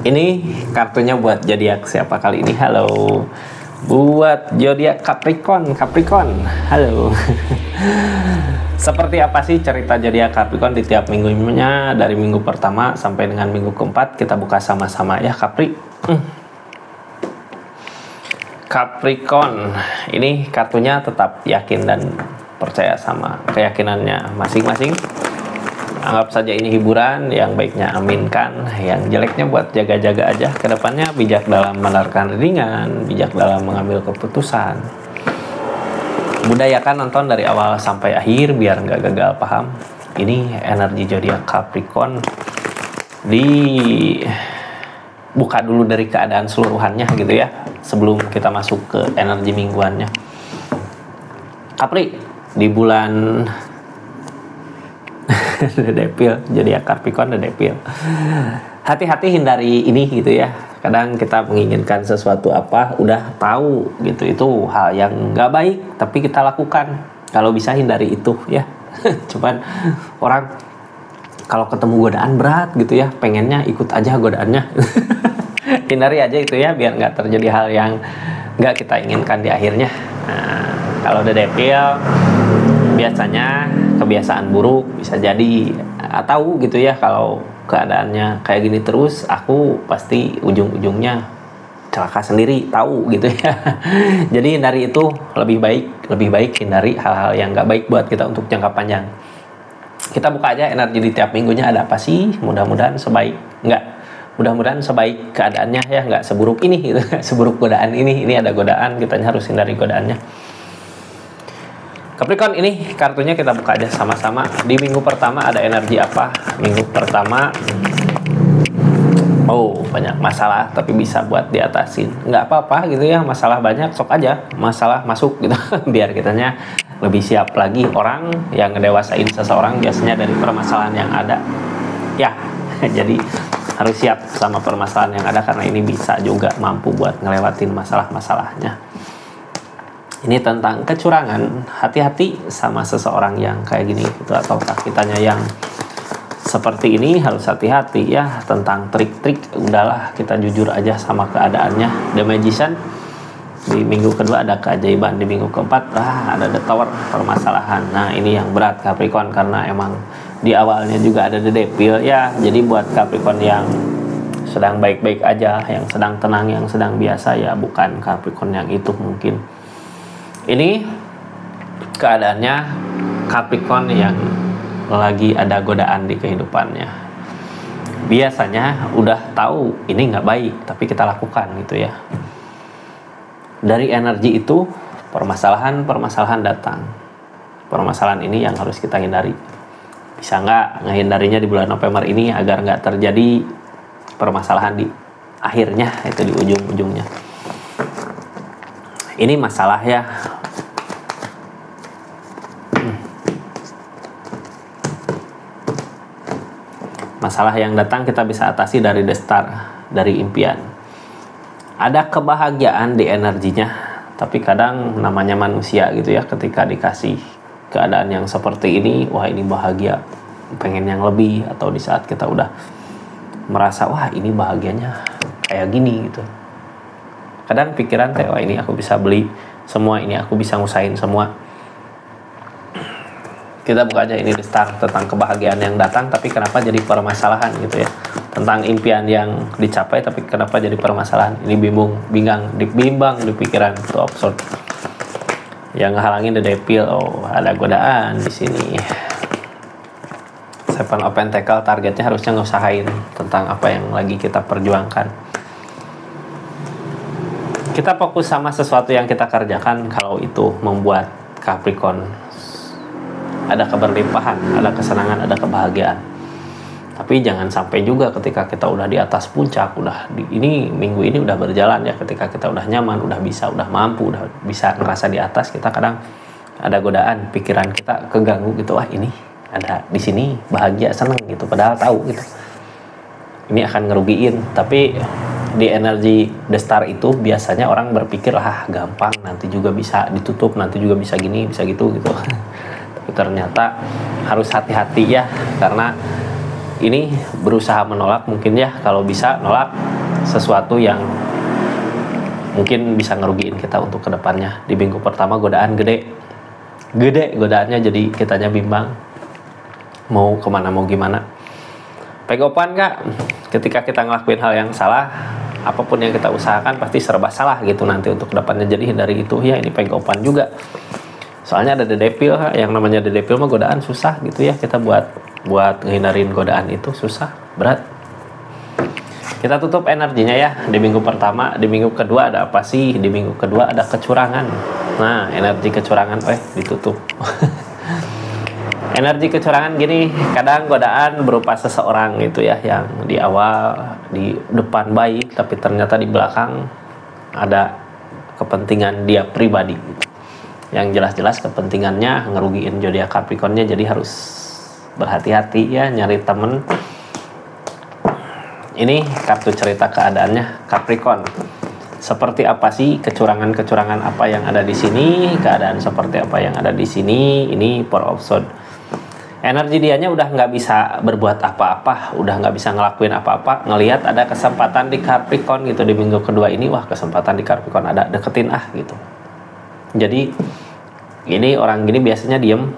Ini kartunya buat zodiak siapa kali ini? Halo. Buat zodiak Capricorn. Halo. Seperti apa sih cerita zodiak Capricorn di tiap minggunya, dari minggu pertama sampai dengan minggu keempat? Kita buka sama-sama ya, Capri. Capricorn. Ini kartunya tetap yakin dan percaya sama keyakinannya masing-masing. Anggap saja ini hiburan, yang baiknya aminkan, yang jeleknya buat jaga-jaga aja. Kedepannya bijak dalam menerkan ringan, bijak dalam mengambil keputusan. Budayakan nonton dari awal sampai akhir biar nggak gagal paham. Ini energi zodiak Capricorn. Buka dulu dari keadaan seluruhannya gitu ya, sebelum kita masuk ke energi mingguannya. Capri, di bulan The Devil, zodiak Capricorn, The Devil. Hati-hati hindari ini gitu ya. Kadang kita menginginkan sesuatu apa, udah tahu gitu, itu hal yang nggak baik, tapi kita lakukan. Kalau bisa hindari itu ya. Cuman orang kalau ketemu godaan berat gitu ya, pengennya ikut aja godaannya. Hindari aja itu ya, biar nggak terjadi hal yang nggak kita inginkan di akhirnya. Nah, kalau The Devil biasanya kebiasaan buruk bisa jadi, tahu gitu ya, kalau keadaannya kayak gini terus aku pasti ujung-ujungnya celaka sendiri, tahu gitu ya. Jadi hindari itu, lebih baik hindari hal-hal yang nggak baik buat kita untuk jangka panjang. Kita buka aja energi di tiap minggunya ada apa sih. Mudah-mudahan sebaik keadaannya ya, nggak seburuk ini gitu. Seburuk godaan ini ada godaan, kita harus hindari godaannya. Capricorn, ini kartunya kita buka aja sama-sama. Di minggu pertama ada energi apa? Minggu pertama, banyak masalah tapi bisa buat diatasin. Nggak apa-apa gitu ya, masalah banyak, sok aja masalah masuk gitu. Biar kitanya lebih siap lagi. Orang yang ngedewasain seseorang biasanya dari permasalahan yang ada ya. Jadi harus siap sama permasalahan yang ada, karena ini bisa juga mampu buat ngelewatin masalah-masalahnya. Ini tentang kecurangan. Hati-hati sama seseorang yang kayak gini gitu, atau kitanya yang seperti ini harus hati-hati ya. Tentang trik-trik, udahlah kita jujur aja sama keadaannya. The Magician, di minggu kedua ada keajaiban. Di minggu keempat ada The Tower, permasalahan. Nah ini yang berat Capricorn, karena emang di awalnya juga ada The Devil ya. Jadi buat Capricorn yang sedang baik-baik aja, yang sedang tenang, yang sedang biasa ya, bukan Capricorn yang itu mungkin. Ini keadaannya Capricorn yang lagi ada godaan di kehidupannya. Biasanya udah tahu ini nggak baik, tapi kita lakukan gitu ya. Dari energi itu permasalahan datang. Permasalahan ini yang harus kita hindari. Bisa nggak ngehindarinya di bulan November ini agar nggak terjadi permasalahan di akhirnya, itu di ujung-ujungnya. Ini masalah ya. Masalah yang datang kita bisa atasi dari The Star, dari impian. Ada kebahagiaan di energinya, tapi kadang namanya manusia gitu ya, ketika dikasih keadaan yang seperti ini, wah ini bahagia, pengen yang lebih. Atau di saat kita udah merasa wah ini bahagianya kayak gini gitu, kadang pikiran wah ini aku bisa beli semua, ini aku bisa ngusahain semua. Kita buka aja ini The Star, tentang kebahagiaan yang datang tapi kenapa jadi permasalahan gitu ya. Tentang impian yang dicapai tapi kenapa jadi permasalahan. Ini bimbang di pikiran, itu absurd. Yang ngehalangin The Devil, ada godaan di sini. Seven of Pentacles, targetnya harusnya ngusahain tentang apa yang lagi kita perjuangkan. Kita fokus sama sesuatu yang kita kerjakan, kalau itu membuat Capricorn ada keberlimpahan, ada kesenangan, ada kebahagiaan. Tapi jangan sampai juga ketika kita udah di atas puncak, minggu ini udah berjalan ya, ketika kita udah nyaman, udah mampu, udah bisa ngerasa di atas, kita kadang ada godaan, pikiran kita keganggu gitu, wah ini ada di sini bahagia, seneng gitu, padahal tahu gitu ini akan ngerugiin. Tapi di energi The Star itu biasanya orang berpikir gampang, nanti juga bisa ditutup, nanti juga bisa gini, bisa gitu. Tapi ternyata harus hati-hati ya, karena ini berusaha menolak mungkin ya, kalau bisa nolak sesuatu yang mungkin bisa ngerugiin kita untuk kedepannya. Di minggu pertama godaan gede godaannya, jadi kitanya bimbang mau kemana mau gimana. Pegopan Kak, ketika kita ngelakuin hal yang salah, apapun yang kita usahakan pasti serba salah gitu nanti untuk kedepannya. Jadi dari itu ya, ini pegopan juga. Soalnya ada dedepil, yang namanya dedepil mah godaan susah gitu ya, kita buat ngehindarin godaan itu susah, berat. Kita tutup energinya ya di minggu pertama. Di minggu kedua ada apa sih? Di minggu kedua ada kecurangan. Nah, energi kecurangan ditutup. Energi kecurangan gini, kadang godaan berupa seseorang gitu ya, yang di awal di depan baik tapi ternyata di belakang ada kepentingan dia pribadi. Yang jelas-jelas kepentingannya ngerugiin zodiak Capricornnya, jadi harus berhati-hati ya nyari temen. Ini kartu cerita keadaannya Capricorn. Seperti apa sih kecurangan-kecurangan apa yang ada di sini? Keadaan seperti apa yang ada di sini? Ini Four of Swords. Energi dianya udah nggak bisa berbuat apa-apa, udah nggak bisa ngelakuin apa-apa. Ngelihat ada kesempatan di Capricorn gitu di minggu kedua ini, wah kesempatan di Capricorn ada, deketin gitu. Jadi ini orang gini biasanya diem,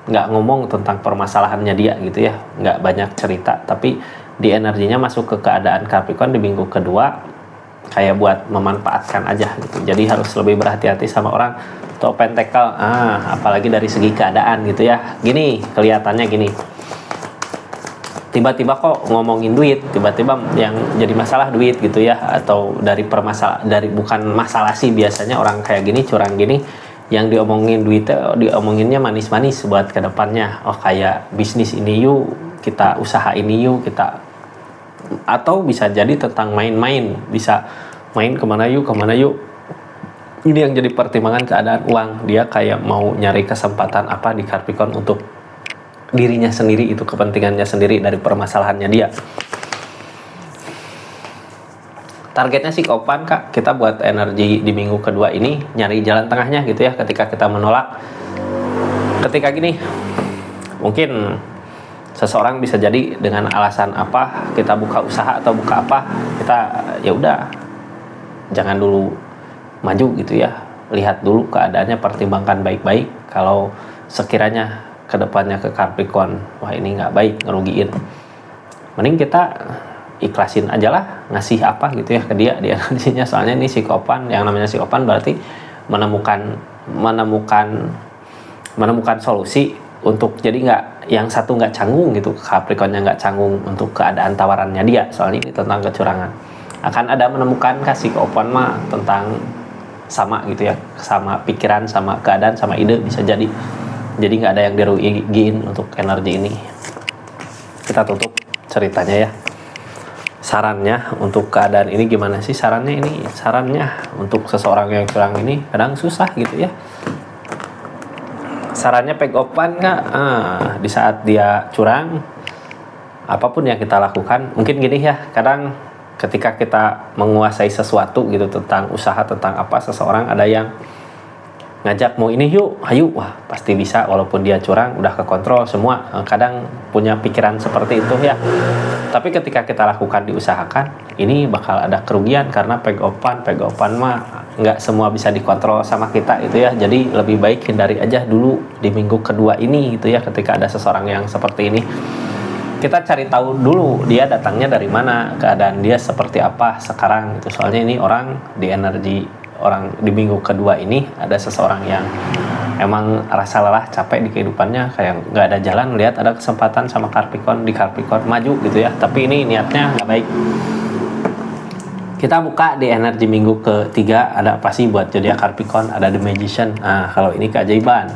nggak ngomong tentang permasalahannya dia gitu ya, nggak banyak cerita, tapi di energinya masuk ke keadaan Capricorn di minggu kedua kayak buat memanfaatkan aja gitu. Jadi harus lebih berhati-hati sama orang. Tuh Pentacle, apalagi dari segi keadaan gitu ya. Gini kelihatannya gini, tiba-tiba kok ngomongin duit, tiba-tiba yang jadi masalah duit gitu ya, atau dari bukan masalah sih, biasanya orang kayak gini curang gini yang diomongin duitnya, diomonginnya manis-manis buat kedepannya. Oh kayak bisnis ini yuk, kita usaha ini yuk, kita, atau bisa jadi tentang main-main, bisa main kemana yuk. Ini yang jadi pertimbangan keadaan uang. Dia kayak mau nyari kesempatan apa di Capricorn untuk dirinya sendiri, itu kepentingannya sendiri dari permasalahannya dia. Targetnya sih Kopan Kak, kita buat energi di minggu kedua ini nyari jalan tengahnya gitu ya. Ketika kita menolak, ketika gini, mungkin seseorang bisa jadi dengan alasan apa kita buka usaha atau buka apa, kita ya udah jangan dulu maju gitu ya, lihat dulu keadaannya, pertimbangkan baik-baik. Kalau sekiranya kedepannya ke Capricorn, wah ini nggak baik, ngerugiin, mending kita ikhlasin aja lah, ngasih apa gitu ya ke dia di energinya. Soalnya ini psikopan, yang namanya psikopan berarti menemukan solusi untuk jadi nggak, yang satu nggak canggung gitu, Capricornnya nggak canggung untuk keadaan tawarannya dia. Soalnya ini tentang kecurangan, akan ada menemukan kasih open mah tentang sama gitu ya, sama pikiran, sama keadaan, sama ide bisa jadi nggak ada yang dirugiin untuk energi ini. Kita tutup ceritanya ya. Sarannya untuk keadaan ini gimana sih? Sarannya untuk seseorang yang curang ini kadang susah gitu ya. Sarannya pegopan Kak, di saat dia curang, apapun yang kita lakukan, mungkin gini ya, kadang ketika kita menguasai sesuatu gitu, tentang usaha, tentang apa, seseorang ada yang ngajak mau ini yuk, ayo, wah pasti bisa, walaupun dia curang udah kekontrol semua. Kadang punya pikiran seperti itu ya. Tapi ketika kita lakukan, diusahakan, ini bakal ada kerugian karena pegopan mah nggak semua bisa dikontrol sama kita itu ya. Jadi lebih baik hindari aja dulu di minggu kedua ini gitu ya. Ketika ada seseorang yang seperti ini, kita cari tahu dulu dia datangnya dari mana, keadaan dia seperti apa sekarang gitu. Soalnya ini orang di energi orang di minggu kedua ini ada seseorang yang emang rasa lelah, capek di kehidupannya, kayak nggak ada jalan, lihat ada kesempatan sama Capricorn, di Capricorn maju gitu ya, tapi ini niatnya nggak baik. Kita buka di energi minggu ketiga, ada apa sih buat zodiak Capricorn? Ada The Magician. Nah kalau ini keajaiban,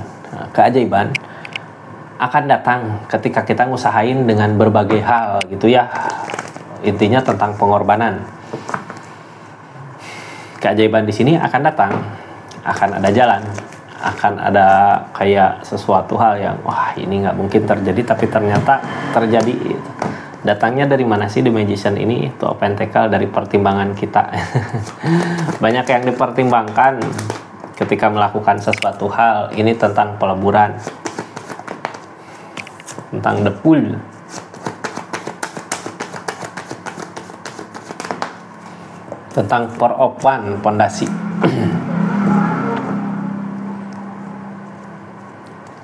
keajaiban akan datang ketika kita ngusahain dengan berbagai hal gitu ya. Intinya tentang pengorbanan. Keajaiban di sini akan datang, akan ada jalan, akan ada kayak sesuatu hal yang wah ini nggak mungkin terjadi tapi ternyata terjadi. Datangnya dari mana sih The Magician ini? Itu Pentacle, dari pertimbangan kita. Banyak yang dipertimbangkan ketika melakukan sesuatu hal. Ini tentang peleburan, tentang the pool. tentang Four of Wands, pondasi.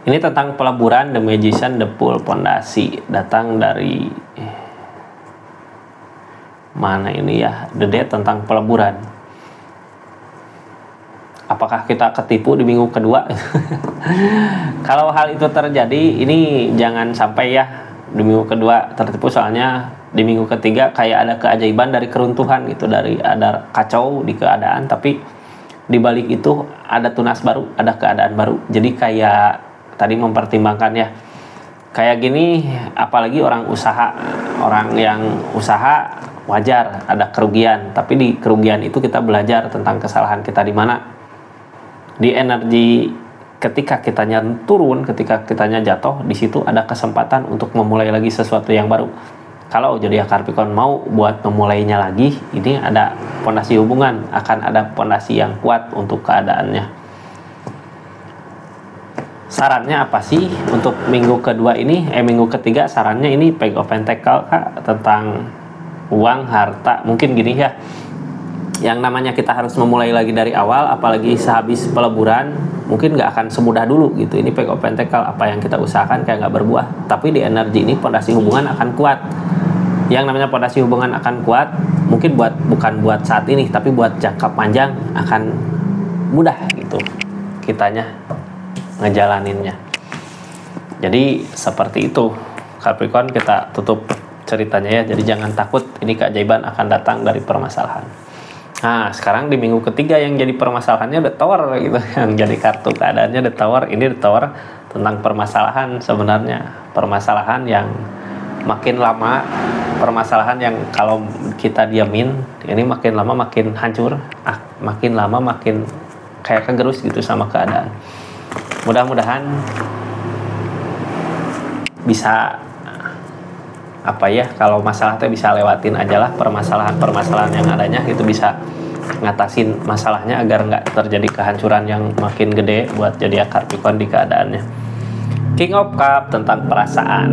Ini tentang peleburan, The Magician, The Fool, pondasi. Datang dari mana ini ya? The Death, tentang peleburan. Apakah kita ketipu di minggu kedua? Kalau hal itu terjadi, ini jangan sampai ya di minggu kedua tertipu, soalnya di minggu ketiga kayak ada keajaiban dari keruntuhan gitu, dari ada kacau di keadaan, tapi di balik itu ada tunas baru, ada keadaan baru. Jadi kayak tadi mempertimbangkan ya, kayak gini, apalagi orang yang usaha wajar ada kerugian, tapi di kerugian itu kita belajar tentang kesalahan kita di mana. Di energi ketika kitanya turun, ketika kitanya jatuh, di situ ada kesempatan untuk memulai lagi sesuatu yang baru. Kalau zodiak Capricorn mau buat memulainya lagi, ini ada pondasi hubungan, akan ada pondasi yang kuat untuk keadaannya. Sarannya apa sih untuk minggu kedua ini? Minggu ketiga sarannya ini Page of Pentacles, Kak, tentang uang, harta. Mungkin gini ya, yang namanya kita harus memulai lagi dari awal, apalagi sehabis peleburan, mungkin nggak akan semudah dulu gitu. Ini Page of Pentacles, apa yang kita usahakan kayak nggak berbuah. Tapi di energi ini pondasi hubungan akan kuat. Yang namanya pondasi hubungan akan kuat, mungkin bukan buat saat ini, tapi buat jangka panjang akan mudah gitu kitanya ngejalaninnya. Jadi seperti itu Capricorn, kita tutup ceritanya ya. Jadi jangan takut, ini keajaiban akan datang dari permasalahan. Nah sekarang di minggu ketiga yang jadi permasalahannya The Tower gitu, yang jadi kartu keadaannya The Tower. Ini The Tower tentang permasalahan, sebenarnya permasalahan yang makin lama, permasalahan yang kalau kita diamin ini makin lama makin hancur, makin lama makin kayak kegerus gitu sama keadaan. Mudah-mudahan bisa apa ya, kalau masalah teh bisa lewatin aja lah permasalahan yang adanya, itu bisa ngatasin masalahnya agar nggak terjadi kehancuran yang makin gede buat zodiak Capricorn di keadaannya. King of Cups, tentang perasaan.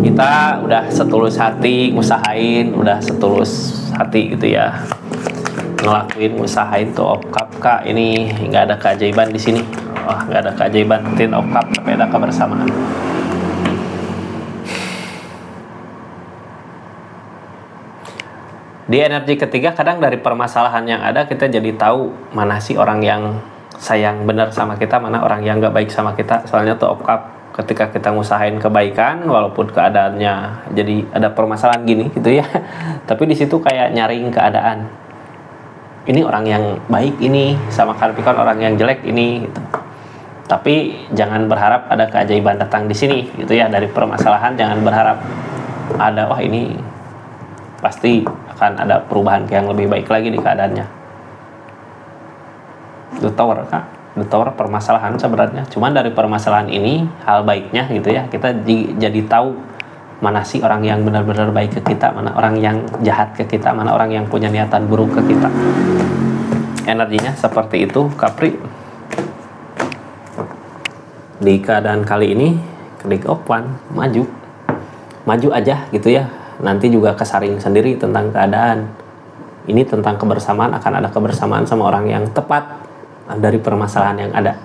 Kita udah setulus hati ngusahain, udah setulus hati gitu ya, ngelakuin, ngusahain tuh of cup, Kak. Ini nggak ada keajaiban di sini. Wah, nggak ada keajaiban. Ten of cup, tapi ada kebersamaan. Di energi ketiga, kadang dari permasalahan yang ada kita jadi tahu mana sih orang yang sayang benar sama kita, mana orang yang nggak baik sama kita. Soalnya tuh of cup, ketika kita ngusahain kebaikan, walaupun keadaannya jadi ada permasalahan gini gitu ya, tapi di situ kayak nyaring keadaan. Ini orang yang baik ini sama Capricorn, orang yang jelek ini gitu. Tapi jangan berharap ada keajaiban datang di sini gitu ya. Dari permasalahan jangan berharap ada wah ini pasti akan ada perubahan yang lebih baik lagi di keadaannya. The Tower, Kak. The Tower permasalahan sebenarnya. Cuman dari permasalahan ini hal baiknya gitu ya, kita jadi tahu mana sih orang yang benar-benar baik ke kita, mana orang yang jahat ke kita, mana orang yang punya niatan buruk ke kita. Energinya seperti itu, Capri. Di keadaan kali ini, klik open, maju aja gitu ya. Nanti juga kesaring sendiri tentang keadaan. Ini tentang kebersamaan, akan ada kebersamaan sama orang yang tepat dari permasalahan yang ada.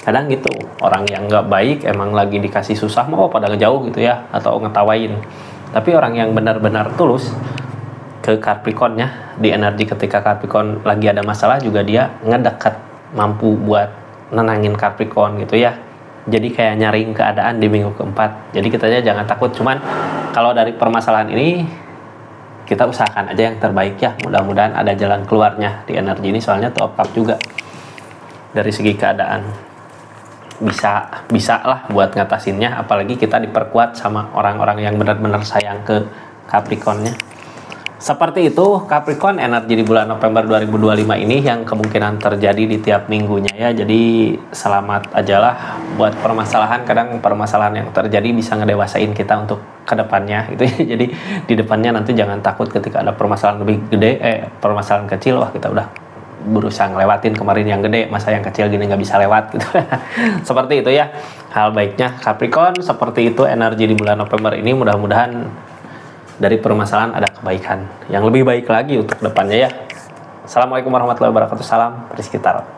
Kadang gitu, orang yang nggak baik emang lagi dikasih susah mau pada ngejauh gitu ya, atau ngetawain. Tapi orang yang benar-benar tulus ke Capricornnya, di energi ketika Capricorn lagi ada masalah juga dia ngedekat, mampu buat nenangin Capricorn gitu ya. Jadi kayak nyaring keadaan di minggu keempat. Jadi kita aja jangan takut. Cuman kalau dari permasalahan ini kita usahakan aja yang terbaik ya. Mudah-mudahan ada jalan keluarnya di energi ini. Soalnya tuh up juga dari segi keadaan bisa lah buat ngatasinnya. Apalagi kita diperkuat sama orang-orang yang benar-benar sayang ke Capricornnya. Seperti itu Capricorn, energi di bulan November 2025 ini yang kemungkinan terjadi di tiap minggunya ya. Jadi selamat aja lah buat permasalahan. Kadang permasalahan yang terjadi bisa ngedewasain kita untuk kedepannya gitu ya. Jadi di depannya nanti jangan takut ketika ada permasalahan lebih gede, permasalahan kecil, wah kita udah berusaha ngelewatin kemarin yang gede, masa yang kecil gini nggak bisa lewat gitu. Seperti itu ya hal baiknya Capricorn. Seperti itu energi di bulan November ini. Mudah-mudahan dari permasalahan ada kebaikan yang lebih baik lagi untuk depannya ya. Assalamualaikum warahmatullahi wabarakatuh. Salam Rizky Taro.